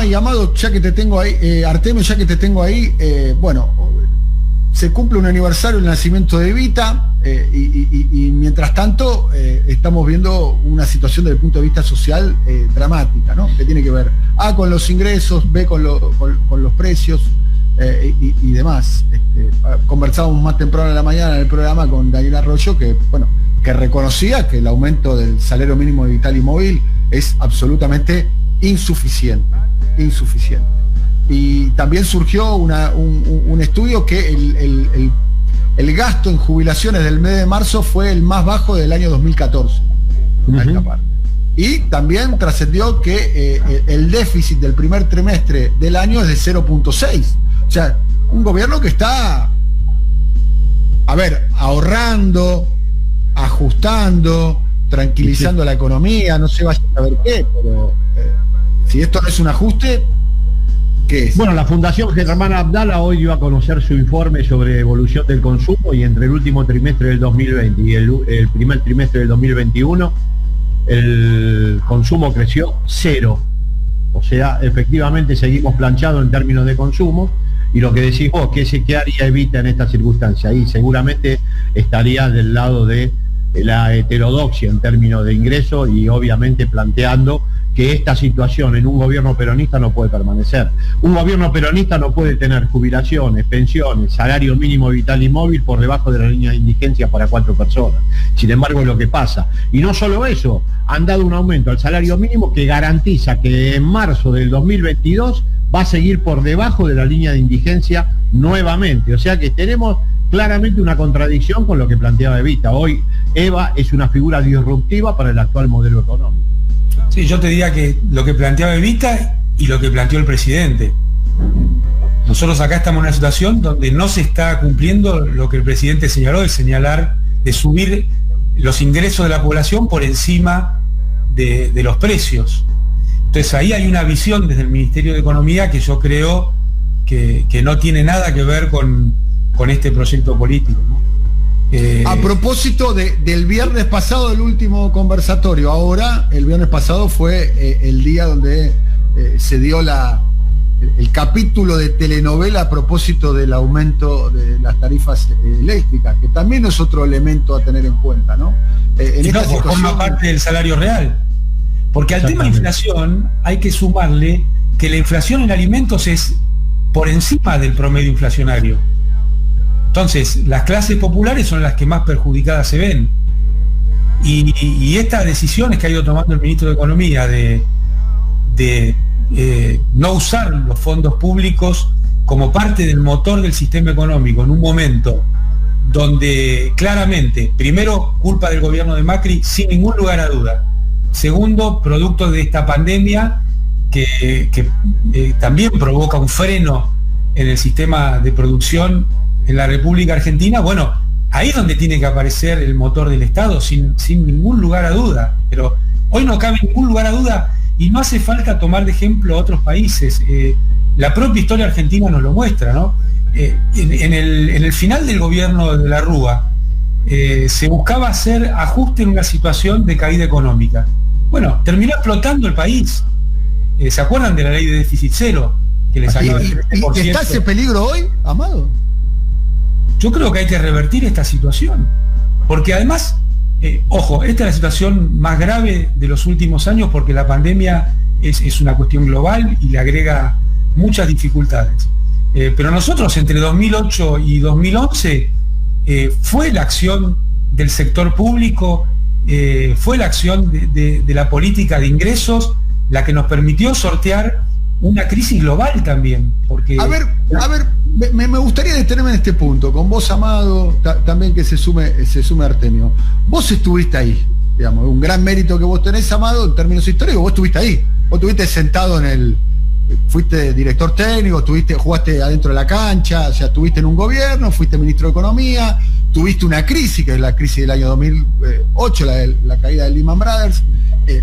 y Amado, ya que te tengo ahí, Artemio, ya que te tengo ahí, bueno, se cumple un aniversario del nacimiento de Evita, y mientras tanto estamos viendo una situación desde el punto de vista social dramática, ¿no? Que tiene que ver A con los ingresos, B con los precios y demás. Conversábamos más temprano en la mañana en el programa con Daniel Arroyo, que reconocía que el aumento del salario mínimo vital y móvil es absolutamente insuficiente. Y también surgió un estudio que el gasto en jubilaciones del mes de marzo fue el más bajo del año 2014. Y también trascendió que el déficit del primer trimestre del año es de 0.6. O sea, un gobierno que está, ahorrando, ajustando, tranquilizando la economía, no sé vaya a saber qué, pero si esto no es un ajuste, ¿qué es? Bueno, la Fundación Germán Abdala hoy dio a conocer su informe sobre evolución del consumo, y entre el último trimestre del 2020 y el primer trimestre del 2021, el consumo creció 0. O sea, efectivamente seguimos planchados en términos de consumo, y lo que decís vos, ¿qué haría Evita en esta circunstancia? Ahí seguramente estaría del lado de la heterodoxia en términos de ingreso, y obviamente planteando que esta situación en un gobierno peronista no puede permanecer. Un gobierno peronista no puede tener jubilaciones, pensiones, salario mínimo vital y móvil por debajo de la línea de indigencia para 4 personas. Sin embargo, es lo que pasa. Y no solo eso, han dado un aumento al salario mínimo que garantiza que en marzo del 2022 va a seguir por debajo de la línea de indigencia nuevamente. O sea que tenemos claramente una contradicción con lo que planteaba Evita. Hoy Eva es una figura disruptiva para el actual modelo económico. Sí, yo te diría que lo que planteaba Evita y lo que planteó el presidente. Nosotros acá estamos en una situación donde no se está cumpliendo lo que el presidente señaló, de subir los ingresos de la población por encima de los precios. Entonces ahí hay una visión desde el Ministerio de Economía que yo creo que no tiene nada que ver con este proyecto político, ¿no? A propósito del viernes pasado, el último conversatorio, ahora el viernes pasado fue el día donde se dio el capítulo de telenovela a propósito del aumento de las tarifas eléctricas, que también es otro elemento a tener en cuenta, ¿no? Forma parte del salario real. Porque al tema de inflación hay que sumarle que la inflación en alimentos es por encima del promedio inflacionario. Entonces, las clases populares son las que más perjudicadas se ven. Y estas decisiones que ha ido tomando el ministro de Economía de no usar los fondos públicos como parte del motor del sistema económico en un momento donde claramente, primero, culpa del gobierno de Macri, sin ningún lugar a duda. Segundo, producto de esta pandemia que también provoca un freno en el sistema de producción en la República Argentina. Bueno, ahí es donde tiene que aparecer el motor del Estado, sin ningún lugar a duda. Pero hoy no cabe ningún lugar a duda, y no hace falta tomar de ejemplo a otros países. La propia historia argentina nos lo muestra, ¿no? En el final del gobierno de la Rúa, se buscaba hacer ajuste en una situación de caída económica. Bueno, terminó explotando el país. ¿Se acuerdan de la ley de déficit cero? Que le sacaba el 13%. ¿Está ese peligro hoy, Amado? Yo creo que hay que revertir esta situación. Porque además, ojo, esta es la situación más grave de los últimos años, porque la pandemia es una cuestión global y le agrega muchas dificultades. Pero nosotros entre 2008 y 2011 fue la acción del sector público, fue la acción de la política de ingresos la que nos permitió sortear una crisis global también. Porque a ver, me gustaría detenerme en este punto, con vos, Amado, también que se sume Artemio. Vos estuviste ahí, digamos, un gran mérito que vos tenés, Amado, en términos históricos. Vos estuviste ahí, vos estuviste sentado fuiste director técnico, jugaste adentro de la cancha, o sea, estuviste en un gobierno, fuiste ministro de Economía, tuviste una crisis, que es la crisis del año 2008, la caída de Lehman Brothers,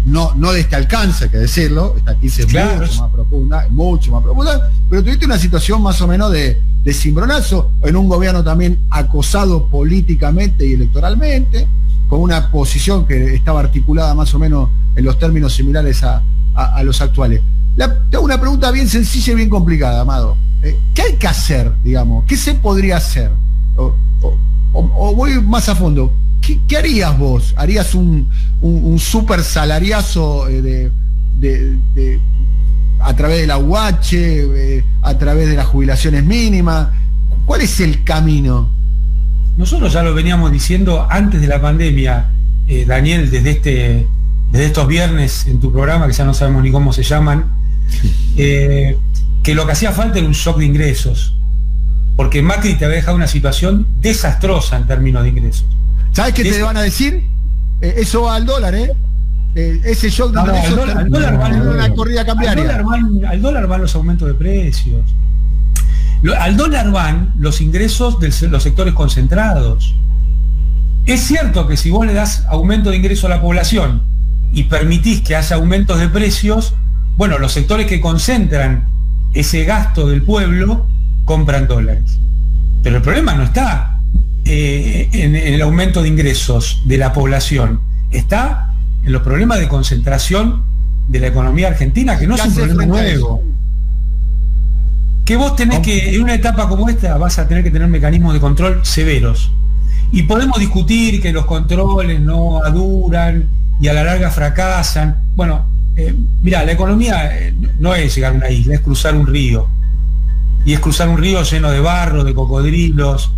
no de este alcance, hay que decirlo, esta crisis es mucho más profunda, pero tuviste una situación más o menos de cimbronazo, en un gobierno también acosado políticamente y electoralmente, con una posición que estaba articulada más o menos en los términos similares a los actuales. Te hago una pregunta bien sencilla y bien complicada, Amado. ¿Qué hay que hacer, digamos? ¿Qué se podría hacer? O voy más a fondo. ¿Qué harías vos? ¿Harías un super salariazo a través de la UH, a través de las jubilaciones mínimas? ¿Cuál es el camino? Nosotros ya lo veníamos diciendo antes de la pandemia, Daniel, desde estos viernes en tu programa, que ya no sabemos ni cómo se llaman, que lo que hacía falta era un shock de ingresos, porque Macri te había dejado una situación desastrosa en términos de ingresos. ¿Sabes qué te van a decir? Eso va al dólar, ese shock de ingresos al dólar va una corrida cambiaria. Al dólar van los aumentos de precios. Al dólar van los ingresos de los sectores concentrados. Es cierto que si vos le das aumento de ingreso a la población y permitís que haya aumentos de precios, bueno, los sectores que concentran ese gasto del pueblo compran dólares. Pero el problema no está en el aumento de ingresos de la población, está en los problemas de concentración de la economía argentina, que no es un problema nuevo. Que vos tenés que, en una etapa como esta, vas a tener que tener mecanismos de control severos. Y podemos discutir que los controles no duran y a la larga fracasan. Bueno, mirá, la economía no es llegar a una isla, es cruzar un río. Y es cruzar un río lleno de barro, de cocodrilos,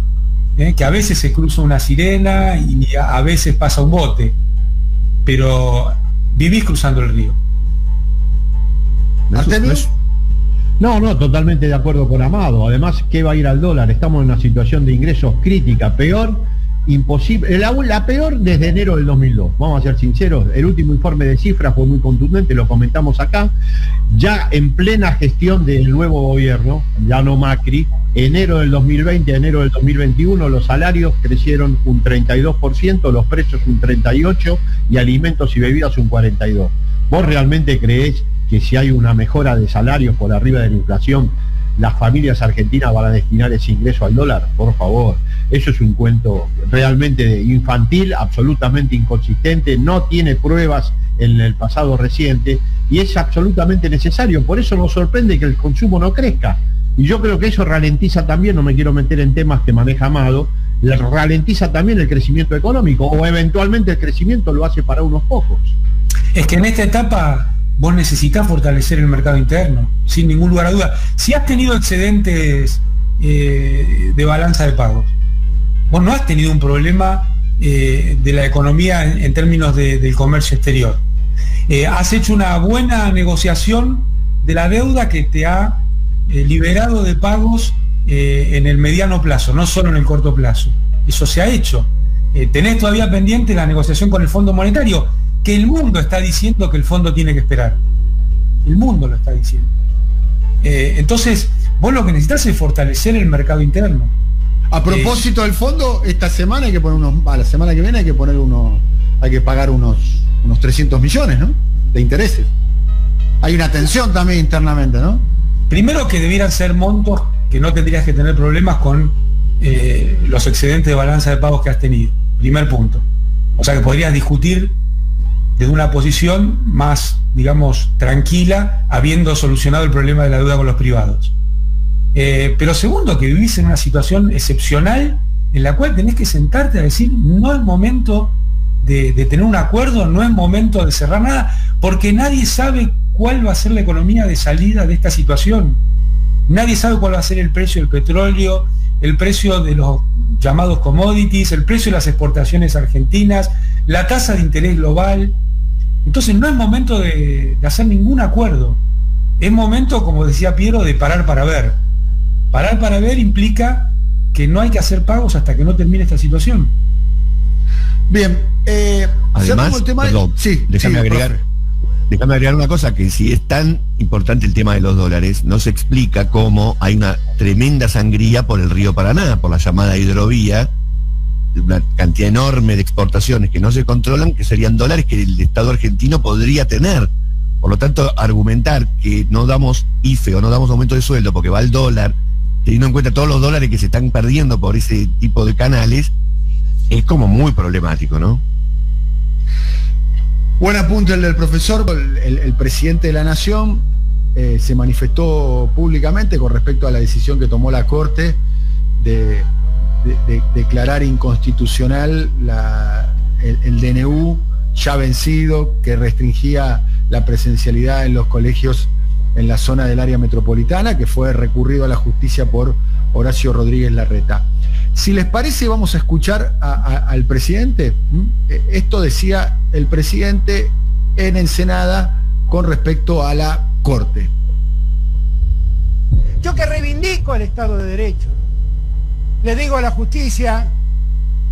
que a veces se cruza una sirena y a veces pasa un bote. Pero vivís cruzando el río. No, totalmente de acuerdo con Amado. Además, ¿qué va a ir al dólar? Estamos en una situación de ingresos crítica, peor, imposible, la peor desde enero del 2002. Vamos a ser sinceros, el último informe de cifras fue muy contundente, lo comentamos acá, ya en plena gestión del nuevo gobierno, ya no Macri, enero del 2020 a enero del 2021, los salarios crecieron un 32%, los precios un 38% y alimentos y bebidas un 42%. ¿Vos realmente creés que si hay una mejora de salarios por arriba de la inflación, las familias argentinas van a destinar ese ingreso al dólar? Por favor, eso es un cuento realmente infantil, absolutamente inconsistente, no tiene pruebas en el pasado reciente y es absolutamente necesario. Por eso nos sorprende que el consumo no crezca. Y yo creo que eso ralentiza también, no me quiero meter en temas que maneja Amado, ralentiza también el crecimiento económico, o eventualmente el crecimiento lo hace para unos pocos. Es que en esta etapa vos necesitás fortalecer el mercado interno, sin ningún lugar a duda. Si has tenido excedentes de balanza de pagos, vos no has tenido un problema de la economía en términos del comercio exterior. Has hecho una buena negociación de la deuda que te ha liberado de pagos en el mediano plazo, no solo en el corto plazo. Eso se ha hecho. Tenés todavía pendiente la negociación con el Fondo Monetario, que el mundo está diciendo que el fondo tiene que esperar. El mundo lo está diciendo. Entonces, vos lo que necesitas es fortalecer el mercado interno. A propósito del fondo, esta semana hay que poner la semana que viene hay que pagar unos 300 millones, ¿no? De intereses. Hay una tensión también internamente, ¿no? Primero que debieran ser montos que no tendrías que tener problemas con los excedentes de balanza de pagos que has tenido. Primer punto. O sea que podrías discutir desde una posición más, digamos, tranquila, habiendo solucionado el problema de la deuda con los privados. Pero segundo, que vivís en una situación excepcional en la cual tenés que sentarte a decir, no es momento de tener un acuerdo, no es momento de cerrar nada, porque nadie sabe cuál va a ser la economía de salida de esta situación. Nadie sabe cuál va a ser el precio del petróleo, el precio de los llamados commodities, el precio de las exportaciones argentinas, la tasa de interés global. Entonces no es momento de hacer ningún acuerdo. Es momento, como decía Piero, de parar para ver. Parar para ver implica que no hay que hacer pagos hasta que no termine esta situación. Bien, además, el tema perdón, sí, déjame agregar una cosa, que si es tan importante el tema de los dólares, no se explica cómo hay una tremenda sangría por el río Paraná, por la llamada hidrovía, una cantidad enorme de exportaciones que no se controlan, que serían dólares que el Estado argentino podría tener. Por lo tanto, argumentar que no damos IFE o no damos aumento de sueldo porque va el dólar, teniendo en cuenta todos los dólares que se están perdiendo por ese tipo de canales, es como muy problemático, ¿no? Buen apunte el del profesor. El presidente de la Nación se manifestó públicamente con respecto a la decisión que tomó la Corte de declarar inconstitucional el DNU ya vencido, que restringía la presencialidad en los colegios en la zona del área metropolitana, que fue recurrido a la justicia por Horacio Rodríguez Larreta. Si les parece, vamos a escuchar al presidente. Esto decía el presidente en Ensenada con respecto a la Corte. Yo que reivindico el Estado de Derecho, le digo a la justicia,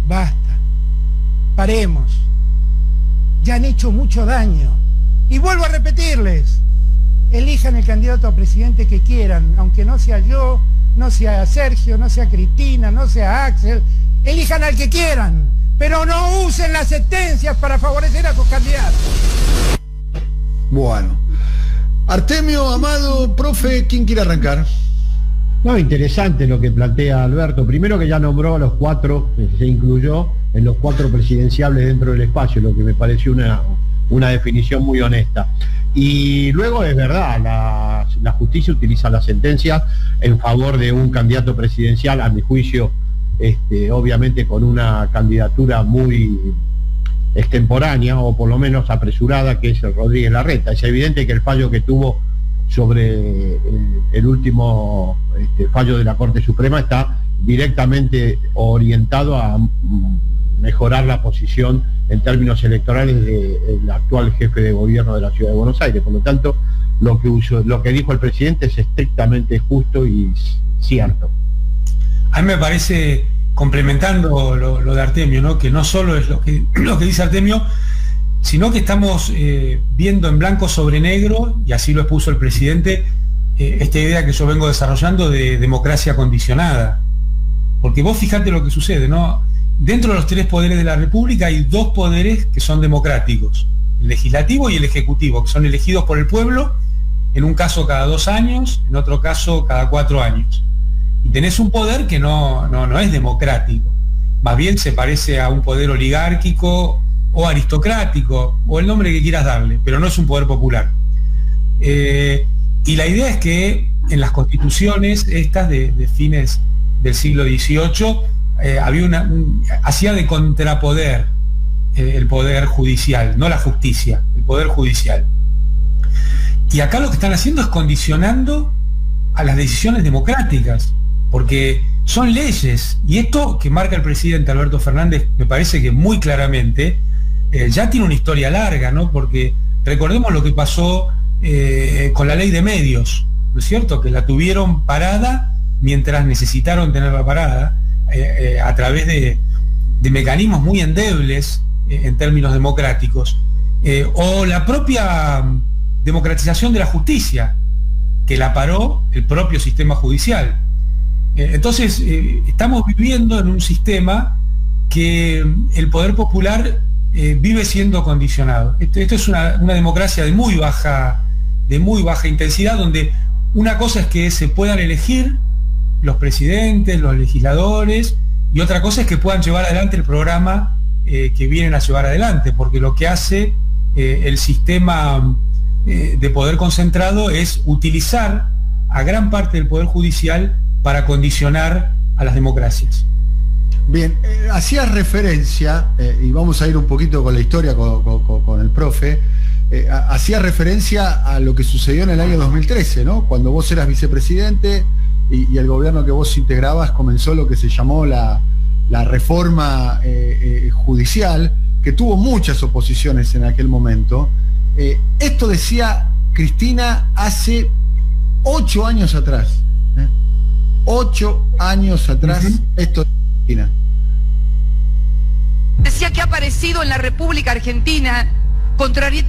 basta, paremos, ya han hecho mucho daño. Y vuelvo a repetirles, elijan el candidato a presidente que quieran, aunque no sea yo, no sea Sergio, no sea Cristina, no sea Axel, elijan al que quieran, pero no usen las sentencias para favorecer a sus candidatos. Bueno, Artemio, Amado, profe, ¿quién quiere arrancar? No, interesante lo que plantea Alberto. Primero, que ya nombró a los 4, se incluyó en los 4 presidenciables dentro del espacio, lo que me pareció una definición muy honesta. Y luego es verdad, la justicia utiliza la sentencia en favor de un candidato presidencial, a mi juicio, obviamente con una candidatura muy extemporánea, o por lo menos apresurada, que es el Rodríguez Larreta. Es evidente que el fallo que tuvo sobre el último fallo de la Corte Suprema está directamente orientado a mejorar la posición en términos electorales del actual jefe de gobierno de la Ciudad de Buenos Aires. Por lo tanto, lo que dijo el presidente es estrictamente justo y cierto. A mí me parece, complementando lo de Artemio, ¿no?, que no solo es lo que dice Artemio, sino que estamos viendo en blanco sobre negro, y así lo expuso el presidente, esta idea que yo vengo desarrollando de democracia condicionada. Porque vos fijate lo que sucede, ¿no? Dentro de los 3 poderes de la República hay 2 poderes que son democráticos, el legislativo y el ejecutivo, que son elegidos por el pueblo, en un caso cada 2 años, en otro caso cada 4 años. Y tenés un poder que no es democrático, más bien se parece a un poder oligárquico o aristocrático, o el nombre que quieras darle, pero no es un poder popular. Y la idea es que en las constituciones estas de fines del siglo XVIII hacía de contrapoder el poder judicial, no la justicia, el poder judicial. Y acá lo que están haciendo es condicionando a las decisiones democráticas, porque son leyes, y esto que marca el presidente Alberto Fernández me parece que muy claramente ya tiene una historia larga, ¿no? Porque recordemos lo que pasó con la ley de medios, ¿no es cierto?, que la tuvieron parada mientras necesitaron tenerla parada, a través de mecanismos muy endebles en términos democráticos, o la propia democratización de la justicia, que la paró el propio sistema judicial. Entonces, estamos viviendo en un sistema que el poder popular vive siendo condicionado. Esto es una democracia de muy baja intensidad, donde una cosa es que se puedan elegir los presidentes, los legisladores, y otra cosa es que puedan llevar adelante el programa que vienen a llevar adelante, porque lo que hace el sistema de poder concentrado es utilizar a gran parte del poder judicial para condicionar a las democracias. Bien, hacías referencia, y vamos a ir un poquito con la historia con el profe, hacías referencia a lo que sucedió en el año 2013, ¿no? Cuando vos eras vicepresidente y el gobierno que vos integrabas comenzó lo que se llamó la reforma judicial, que tuvo muchas oposiciones en aquel momento. Esto decía Cristina hace 8 años atrás. 8 años atrás, esto decía Cristina. Decía que ha aparecido en la República Argentina,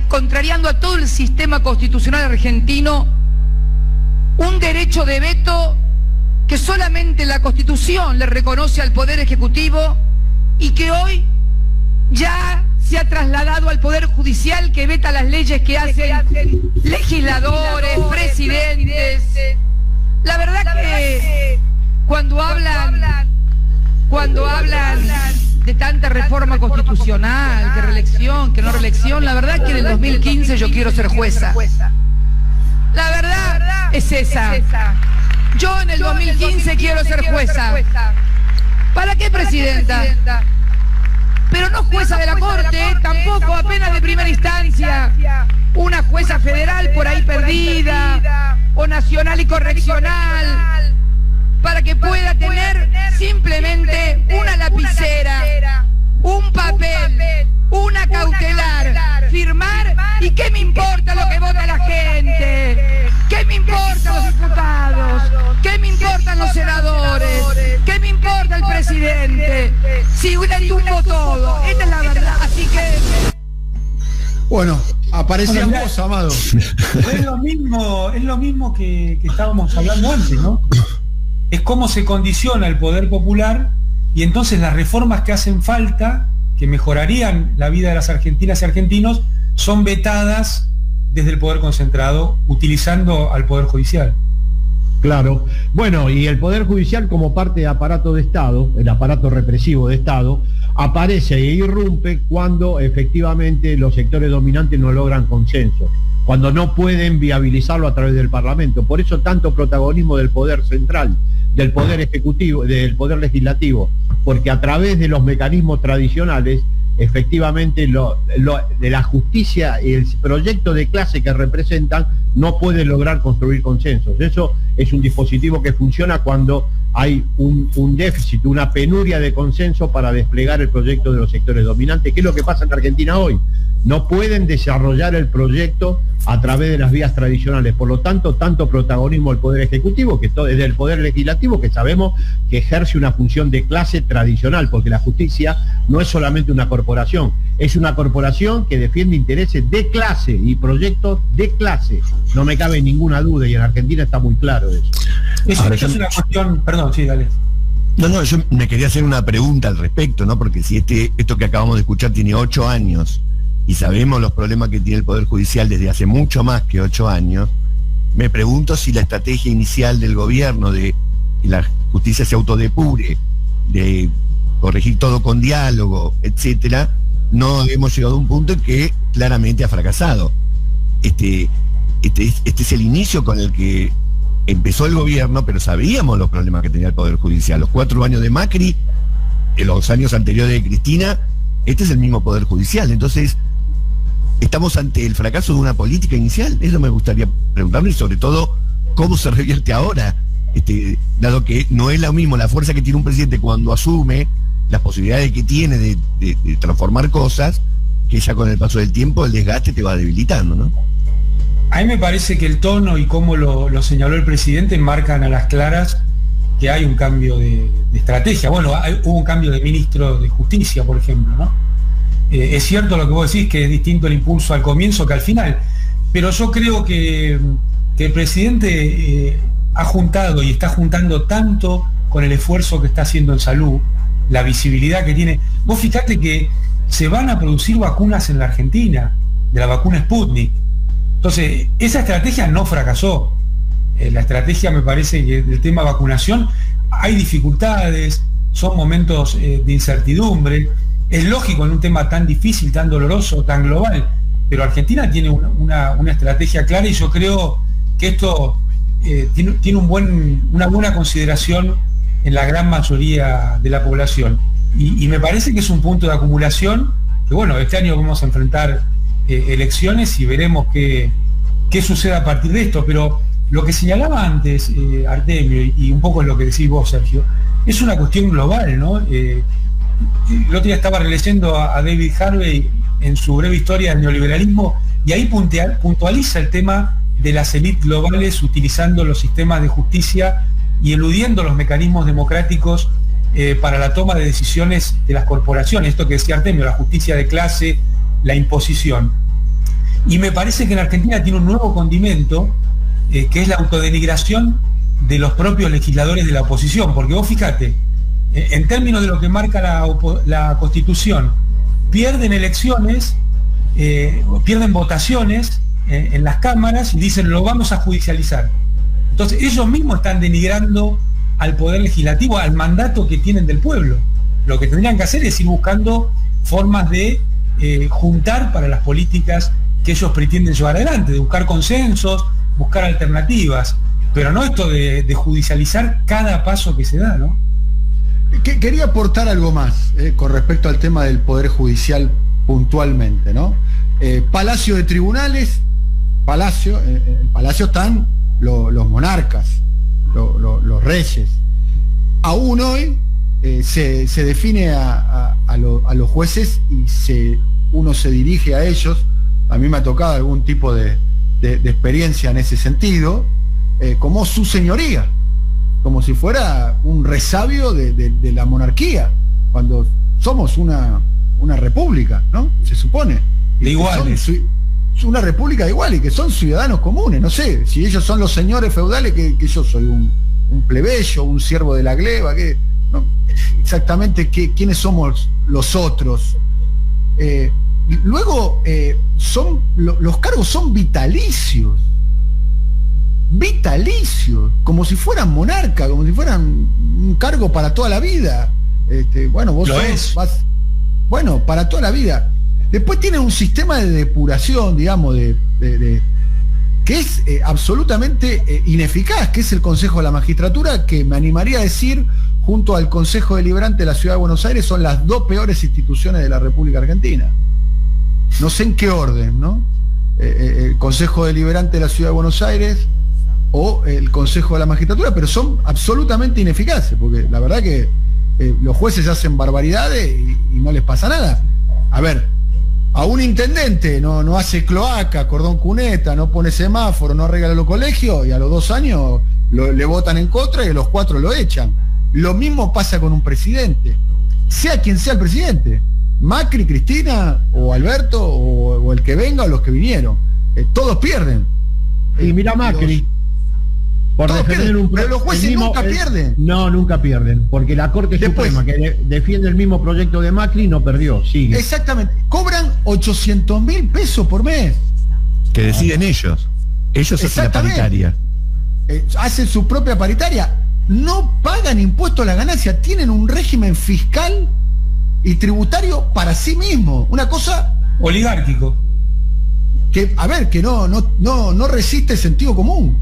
contrariando a todo el sistema constitucional argentino, un derecho de veto que solamente la Constitución le reconoce al Poder Ejecutivo y que hoy ya se ha trasladado al Poder Judicial, que veta las leyes que hacen legisladores, presidentes. La verdad que cuando hablan de tanta reforma constitucional, que reelección, que no reelección, la verdad que en el 2015 yo quiero ser jueza. La verdad es esa. Yo en el 2015 quiero ser jueza. ¿Para qué presidenta? Pero no jueza de la Corte, tampoco apenas de primera instancia. Una jueza federal por ahí perdida, o nacional y correccional, para que pueda tener simplemente una lapicera, un papel, una cautelar, firmar, y qué me importa lo que vota la gente, qué me importan los diputados, qué me importan los senadores, qué me importa el presidente, si le tumbo todo. Esta es la verdad, así que... Bueno, aparecía vos, Amado. Es lo mismo que estábamos hablando antes, ¿no? Es cómo se condiciona el poder popular, y entonces las reformas que hacen falta, que mejorarían la vida de las argentinas y argentinos, son vetadas desde el poder concentrado, utilizando al Poder Judicial. Claro. Bueno, y el Poder Judicial, como parte de aparato de Estado, el aparato represivo de Estado, aparece e irrumpe cuando efectivamente los sectores dominantes no logran consenso, cuando no pueden viabilizarlo a través del Parlamento. Por eso tanto protagonismo del Poder Central, del Poder Ejecutivo, del Poder Legislativo, porque a través de los mecanismos tradicionales, efectivamente de la justicia y el proyecto de clase que representan no pueden lograr construir consensos. Eso es un dispositivo que funciona cuando hay un déficit, una penuria de consenso para desplegar el proyecto de los sectores dominantes. ¿Qué es lo que pasa en Argentina hoy? No pueden desarrollar el proyecto a través de las vías tradicionales. Por lo tanto, tanto protagonismo del Poder Ejecutivo, que es del Poder Legislativo, que sabemos que ejerce una función de clase tradicional, porque la justicia no es solamente una corporación, es una corporación que defiende intereses de clase y proyectos de clase. No me cabe ninguna duda, y en Argentina está muy claro eso. Eso es una cuestión... Perdón, sí, dale. No, yo me quería hacer una pregunta al respecto, ¿no? Porque si esto que acabamos de escuchar tiene 8 años, y sabemos los problemas que tiene el Poder Judicial desde hace mucho más que 8 años, me pregunto si la estrategia inicial del gobierno de que la justicia se autodepure, de corregir todo con diálogo, etcétera, no hemos llegado a un punto en que claramente ha fracasado. Este es el inicio con el que empezó el gobierno, pero sabíamos los problemas que tenía el Poder Judicial. Los 4 años de Macri, en los años anteriores de Cristina, este es el mismo Poder Judicial. Entonces, estamos ante el fracaso de una política inicial. Eso me gustaría preguntarle, y sobre todo, ¿cómo se revierte ahora? Dado que no es lo mismo la fuerza que tiene un presidente cuando asume, las posibilidades que tiene de transformar cosas, que ya con el paso del tiempo el desgaste te va debilitando, ¿no? A mí me parece que el tono y cómo lo señaló el presidente marcan a las claras que hay un cambio de estrategia. Bueno, hubo un cambio de ministro de Justicia, por ejemplo, ¿no? Es cierto lo que vos decís, que es distinto el impulso al comienzo que al final, pero yo creo que el presidente ha juntado y está juntando tanto con el esfuerzo que está haciendo en salud, la visibilidad que tiene. Vos fijate que se van a producir vacunas en la Argentina, de la vacuna Sputnik. Entonces, esa estrategia no fracasó. La estrategia, me parece que del tema vacunación, hay dificultades, son momentos de incertidumbre. Es lógico en un tema tan difícil, tan doloroso, tan global, pero Argentina tiene una estrategia clara, y yo creo que esto tiene una buena consideración en la gran mayoría de la población. Y me parece que es un punto de acumulación, que bueno, este año vamos a enfrentar elecciones y veremos qué sucede a partir de esto, pero lo que señalaba antes Artemio, y un poco es lo que decís vos, Sergio, es una cuestión global, ¿no? El otro día estaba releyendo a David Harvey en su breve historia del neoliberalismo, y ahí puntualiza el tema de las élites globales utilizando los sistemas de justicia y eludiendo los mecanismos democráticos para la toma de decisiones de las corporaciones. Esto que decía Artemio, la justicia de clase, la imposición. Y me parece que en Argentina tiene un nuevo condimento, que es la autodenigración de los propios legisladores de la oposición, porque vos fíjate, en términos de lo que marca la Constitución, pierden elecciones, pierden votaciones en las cámaras y dicen lo vamos a judicializar. Entonces ellos mismos están denigrando al poder legislativo, al mandato que tienen del pueblo. Lo que tendrían que hacer es ir buscando formas de juntar para las políticas que ellos pretenden llevar adelante, de buscar consensos, buscar alternativas, pero no esto de judicializar cada paso que se da, ¿no? Quería aportar algo más con respecto al tema del Poder Judicial puntualmente, ¿no? Palacio de tribunales, en el palacio están los monarcas, los reyes. Aún hoy se define a los jueces y uno se dirige a ellos. A mí me ha tocado algún tipo de experiencia en ese sentido, como su señoría, como si fuera un resabio de la monarquía, cuando somos una república, ¿no? Se supone. De iguales. Una república de iguales, que son ciudadanos comunes, no sé, si ellos son los señores feudales, que yo soy un plebeyo, un siervo de la gleba, no, exactamente quiénes somos los otros. Luego, los cargos son vitalicios, como si fueran monarca, como si fueran un cargo para toda la vida. Bueno, vos bueno, para toda la vida. Después tienen un sistema de depuración, digamos, que es absolutamente ineficaz, que es el Consejo de la Magistratura, que me animaría a decir, junto al Consejo Deliberante de la Ciudad de Buenos Aires, son las dos peores instituciones de la República Argentina. No sé en qué orden, ¿no? El Consejo Deliberante de la Ciudad de Buenos Aires o el Consejo de la Magistratura, pero son absolutamente ineficaces, porque la verdad que los jueces hacen barbaridades y no les pasa nada. A ver, a un intendente no hace cloaca, cordón cuneta, no pone semáforo, no arregla los colegios, y a los 2 años le votan en contra y a los 4 lo echan. Lo mismo pasa con un presidente, sea quien sea el presidente, Macri, Cristina, o Alberto, o el que venga, o los que vinieron. Todos pierden. Y mira Macri. Por defender pero los jueces nunca pierden. No, nunca pierden, porque la Corte Suprema, que defiende el mismo proyecto de Macri, no perdió, sigue. Exactamente, cobran 800.000 pesos por mes. Que deciden ellos hacen la paritaria. Hacen su propia paritaria, no pagan impuestos a la ganancia, tienen un régimen fiscal y tributario para sí mismo, una cosa oligárquico, que, a ver, que no resiste sentido común.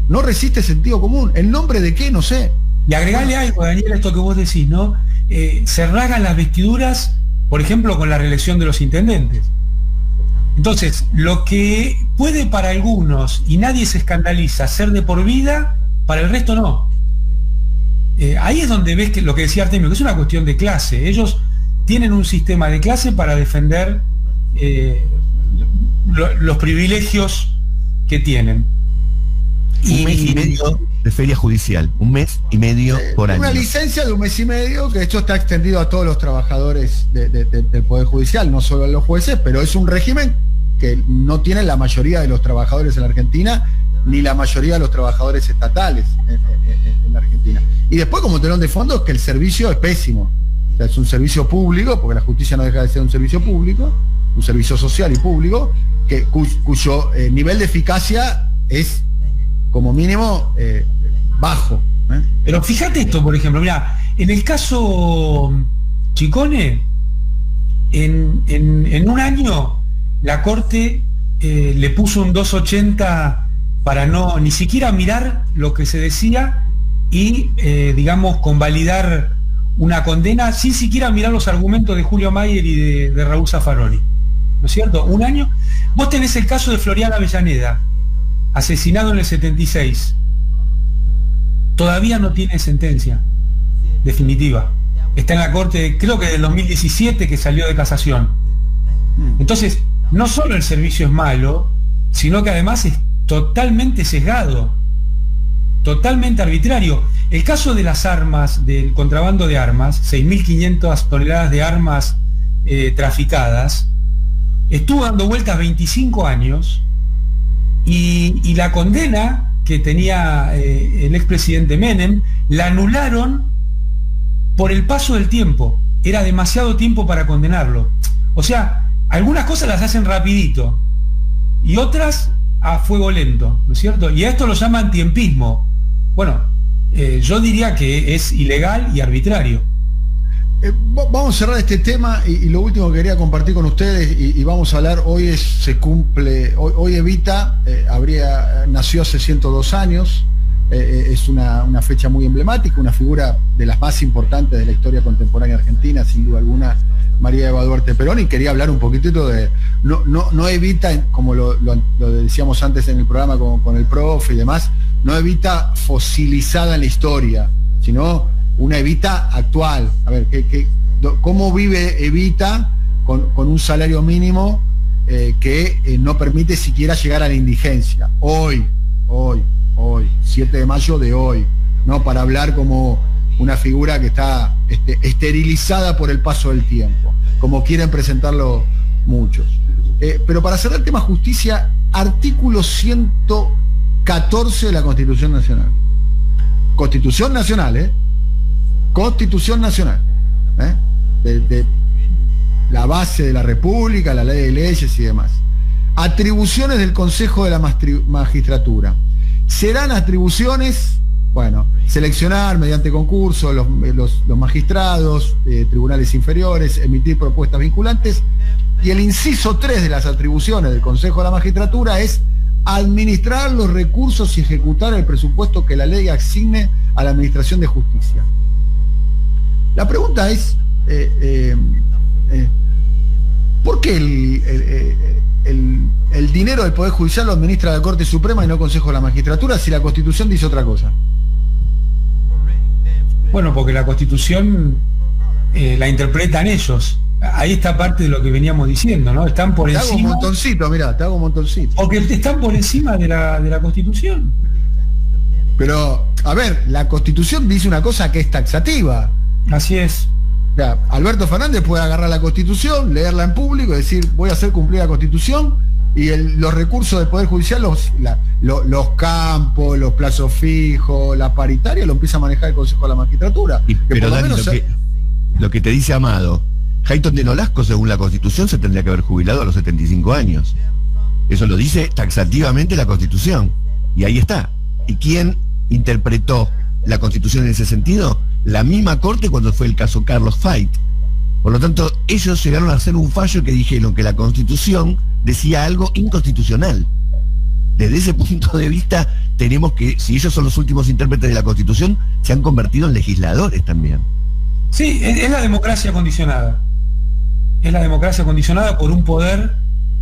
No resiste sentido común. ¿El nombre de qué? No sé. Y agregarle algo, Daniel, a esto que vos decís, ¿no? Se rasgan las vestiduras, por ejemplo, con la reelección de los intendentes. Entonces, lo que puede para algunos, y nadie se escandaliza, ser de por vida, para el resto no. Ahí es donde ves que lo que decía Artemio, que es una cuestión de clase. Ellos tienen un sistema de clase para defender los privilegios que tienen. Un mes y medio de feria judicial, un mes y medio por año. Una licencia de un mes y medio, que esto está extendido a todos los trabajadores del Poder Judicial, no solo a los jueces, pero es un régimen que no tiene la mayoría de los trabajadores en la Argentina, ni la mayoría de los trabajadores estatales en la Argentina. Y después, como telón de fondo, es que el servicio es pésimo. O sea, es un servicio público, porque la justicia no deja de ser un servicio público, un servicio social y público, cuyo nivel de eficacia es, como mínimo, bajo. Pero fíjate esto, por ejemplo, mira, en el caso Chicone, en un año la Corte le puso un 280 para no ni siquiera mirar lo que se decía y, digamos, convalidar una condena sin siquiera mirar los argumentos de Julio Mayer y de Raúl Zaffaroni. ¿No es cierto? Un año. Vos tenés el caso de Florian Avellaneda, asesinado en el 76. Todavía no tiene sentencia definitiva. Está en la Corte, creo que del 2017, que salió de casación. Entonces, no solo el servicio es malo, sino que además es totalmente sesgado, totalmente arbitrario. El caso de las armas, del contrabando de armas, 6.500 toneladas de armas traficadas, estuvo dando vueltas 25 años. Y la condena que tenía el expresidente Menem la anularon por el paso del tiempo. Era demasiado tiempo para condenarlo. O sea, algunas cosas las hacen rapidito y otras a fuego lento, ¿no es cierto? Y a esto lo llaman tiempismo. Bueno, yo diría que es ilegal y arbitrario. Vamos a cerrar este tema y lo último que quería compartir con ustedes y vamos a hablar, hoy Evita nació hace 102 años, es una fecha muy emblemática, una figura de las más importantes de la historia contemporánea argentina, sin duda alguna, María Eva Duarte Perón, y quería hablar un poquitito de, no Evita, como lo decíamos antes en el programa con el profe y demás, no Evita fosilizada en la historia, sino una Evita actual. A ver, ¿cómo vive Evita con un salario mínimo que no permite siquiera llegar a la indigencia? Hoy, 7 de mayo de hoy, ¿no? Para hablar como una figura que está esterilizada por el paso del tiempo, como quieren presentarlo muchos. Pero para cerrar el tema justicia, artículo 114 de la Constitución Nacional. Constitución Nacional, Constitución Nacional, de la base de la República, la ley de leyes y demás. Atribuciones del Consejo de la Magistratura. Serán atribuciones, seleccionar mediante concurso los magistrados, tribunales inferiores, emitir propuestas vinculantes, y el inciso 3 de las atribuciones del Consejo de la Magistratura es administrar los recursos y ejecutar el presupuesto que la ley asigne a la Administración de Justicia. La pregunta es, ¿por qué el dinero del Poder Judicial lo administra la Corte Suprema y no el Consejo de la Magistratura si la Constitución dice otra cosa? Bueno, porque la Constitución la interpretan ellos. Ahí está parte de lo que veníamos diciendo, ¿no? Están por encima. Te hago un montoncito, mirá, te hago un montoncito. Porque están por encima de la Constitución. Pero, a ver, la Constitución dice una cosa que es taxativa. Así es. O sea, Alberto Fernández puede agarrar la Constitución, leerla en público y decir, voy a hacer cumplir la Constitución, y los recursos del Poder Judicial, los campos, los plazos fijos, la paritaria, lo empieza a manejar el Consejo de la Magistratura. Pero Dani, lo que te dice Amado, Hayton de Nolasco, según la Constitución, se tendría que haber jubilado a los 75 años. Eso lo dice taxativamente la Constitución. Y ahí está. ¿Y quién interpretó la Constitución en ese sentido? La misma Corte cuando fue el caso Carlos Fait. Por lo tanto, ellos llegaron a hacer un fallo que dijeron que la Constitución decía algo inconstitucional. Desde ese punto de vista, tenemos que, si ellos son los últimos intérpretes de la Constitución, se han convertido en legisladores también. Sí, es la democracia condicionada. Es la democracia condicionada por un poder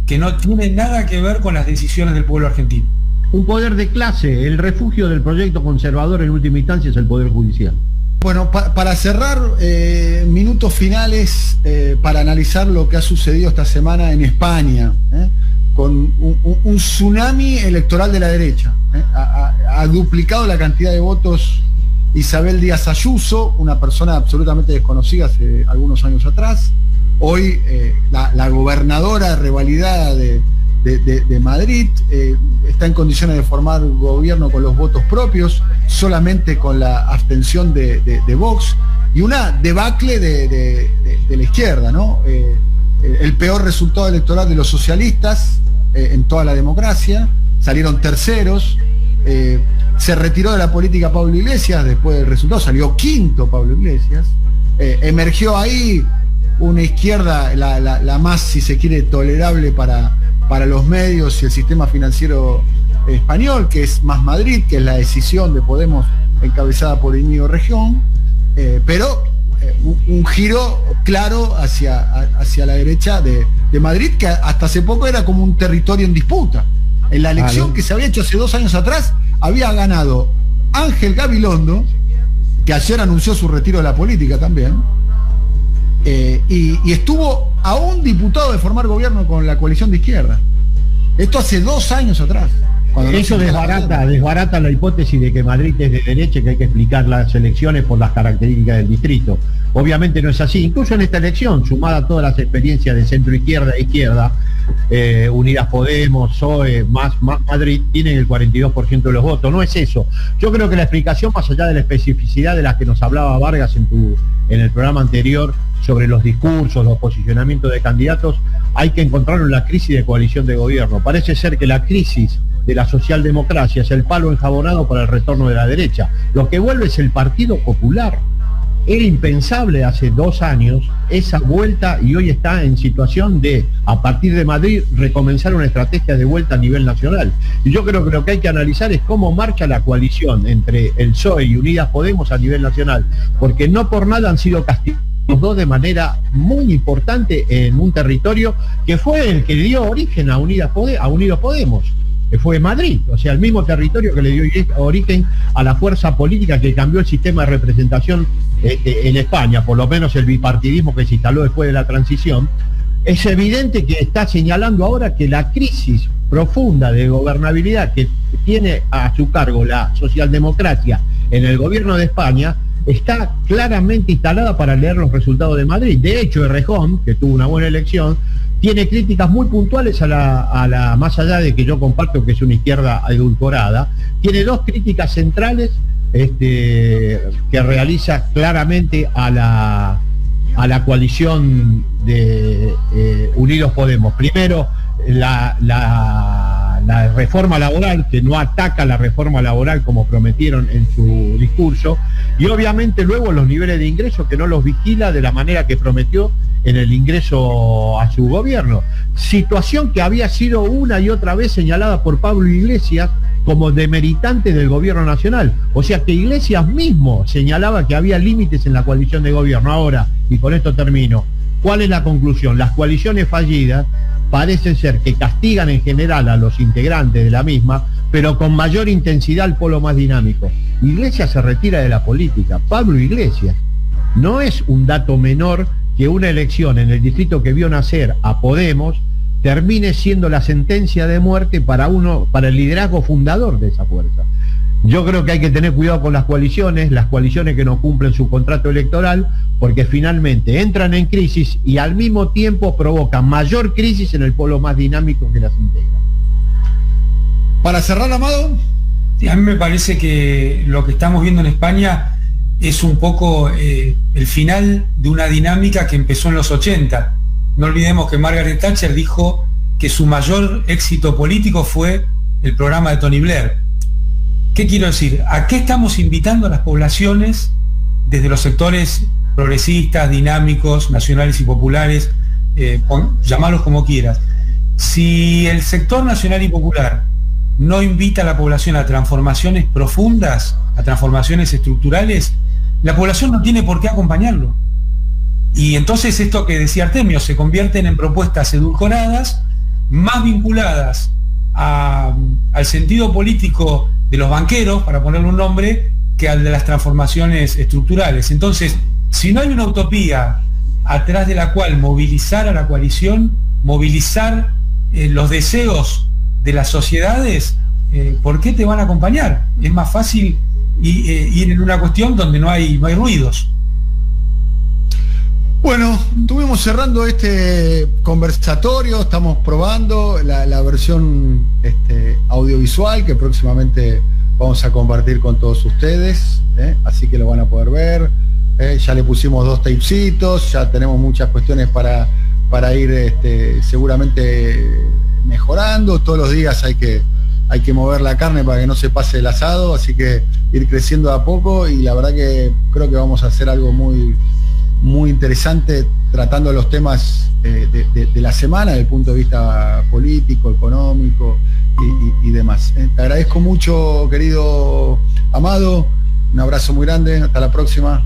que no tiene nada que ver con las decisiones del pueblo argentino. Un poder de clase, el refugio del proyecto conservador en última instancia es el Poder Judicial. Bueno, para cerrar, minutos finales para analizar lo que ha sucedido esta semana en España, con un tsunami electoral de la derecha. Ha duplicado la cantidad de votos Isabel Díaz Ayuso, una persona absolutamente desconocida hace algunos años atrás. Hoy la gobernadora revalidada de Madrid está en condiciones de formar gobierno con los votos propios, solamente con la abstención de Vox, y una debacle de la izquierda, ¿no? El peor resultado electoral de los socialistas en toda la democracia, salieron terceros. Se retiró de la política Pablo Iglesias después del resultado, salió quinto Pablo Iglesias. Emergió ahí una izquierda, la más, si se quiere, tolerable para los medios y el sistema financiero español, que es Más Madrid, que es la decisión de Podemos encabezada por Íñigo Rejón, pero un giro claro hacia la derecha de Madrid, que hasta hace poco era como un territorio en disputa. En la elección que se había hecho hace 2 años atrás, había ganado Ángel Gabilondo, que ayer anunció su retiro de la política también, y estuvo a un diputado de formar gobierno con la coalición de izquierda. Esto hace 2 años atrás. Eso desbarata la hipótesis de que Madrid es de derecha y que hay que explicar las elecciones por las características del distrito. Obviamente no es así. Incluso en esta elección, sumada a todas las experiencias de centro-izquierda e izquierda, Unidas Podemos, PSOE, más Madrid, tienen el 42% de los votos. No es eso. Yo creo que la explicación, más allá de la especificidad de las que nos hablaba Vargas en el programa anterior, sobre los discursos, los posicionamientos de candidatos, hay que encontrarlo en la crisis de coalición de gobierno. Parece ser que la crisis de la socialdemocracia es el palo enjabonado para el retorno de la derecha. Lo que vuelve es el Partido Popular. Era impensable hace 2 años esa vuelta y hoy está en situación de, a partir de Madrid, recomenzar una estrategia de vuelta a nivel nacional. Y yo creo que lo que hay que analizar es cómo marcha la coalición entre el PSOE y Unidas Podemos a nivel nacional, porque no por nada han sido castigados los dos de manera muy importante en un territorio que fue el que dio origen a Unidos Podemos, que fue Madrid, o sea, el mismo territorio que le dio origen a la fuerza política que cambió el sistema de representación en España, por lo menos el bipartidismo que se instaló después de la transición. Es evidente que está señalando ahora que la crisis profunda de gobernabilidad que tiene a su cargo la socialdemocracia en el gobierno de España está claramente instalada para leer los resultados de Madrid. De hecho, Errejón, que tuvo una buena elección, tiene críticas muy puntuales a la más allá de que yo comparto que es una izquierda edulcorada, tiene 2 críticas centrales que realiza claramente a la coalición de Unidos Podemos. Primero, la reforma laboral, que no ataca la reforma laboral como prometieron en su discurso, y obviamente luego los niveles de ingreso, que no los vigila de la manera que prometió en el ingreso a su gobierno. Situación que había sido una y otra vez señalada por Pablo Iglesias como demeritante del gobierno nacional. O sea que Iglesias mismo señalaba que había límites en la coalición de gobierno. Ahora, y con esto termino, ¿cuál es la conclusión? Las coaliciones fallidas parece ser que castigan en general a los integrantes de la misma, pero con mayor intensidad al polo más dinámico. Iglesias se retira de la política, Pablo Iglesias. No es un dato menor que una elección en el distrito que vio nacer a Podemos termine siendo la sentencia de muerte para el liderazgo fundador de esa fuerza. Yo creo que hay que tener cuidado con las coaliciones que no cumplen su contrato electoral, porque finalmente entran en crisis y al mismo tiempo provocan mayor crisis en el polo más dinámico que las integra. Para cerrar, Amado. Sí, a mí me parece que lo que estamos viendo en España es un poco el final de una dinámica que empezó en los 80. No olvidemos que Margaret Thatcher dijo que su mayor éxito político fue el programa de Tony Blair. ¿Qué quiero decir? ¿A qué estamos invitando a las poblaciones desde los sectores progresistas, dinámicos, nacionales y populares? Llamarlos como quieras. Si el sector nacional y popular no invita a la población a transformaciones profundas, a transformaciones estructurales, la población no tiene por qué acompañarlo. Y entonces esto que decía Artemio, se convierten en propuestas edulcoradas, más vinculadas al sentido político de los banqueros, para ponerle un nombre, que al de las transformaciones estructurales. Entonces, si no hay una utopía atrás de la cual movilizar a la coalición, movilizar los deseos de las sociedades, ¿por qué te van a acompañar? Es más fácil ir en una cuestión donde no hay ruidos. Bueno, estuvimos cerrando este conversatorio, estamos probando la versión audiovisual que próximamente vamos a compartir con todos ustedes, así que lo van a poder ver. Ya le pusimos 2 tapecitos, ya tenemos muchas cuestiones para ir seguramente mejorando. Todos los días hay que mover la carne para que no se pase el asado, así que ir creciendo a poco, y la verdad que creo que vamos a hacer algo muy, muy interesante tratando los temas de la semana desde el punto de vista político, económico y demás. Te agradezco mucho, querido Amado, un abrazo muy grande, hasta la próxima.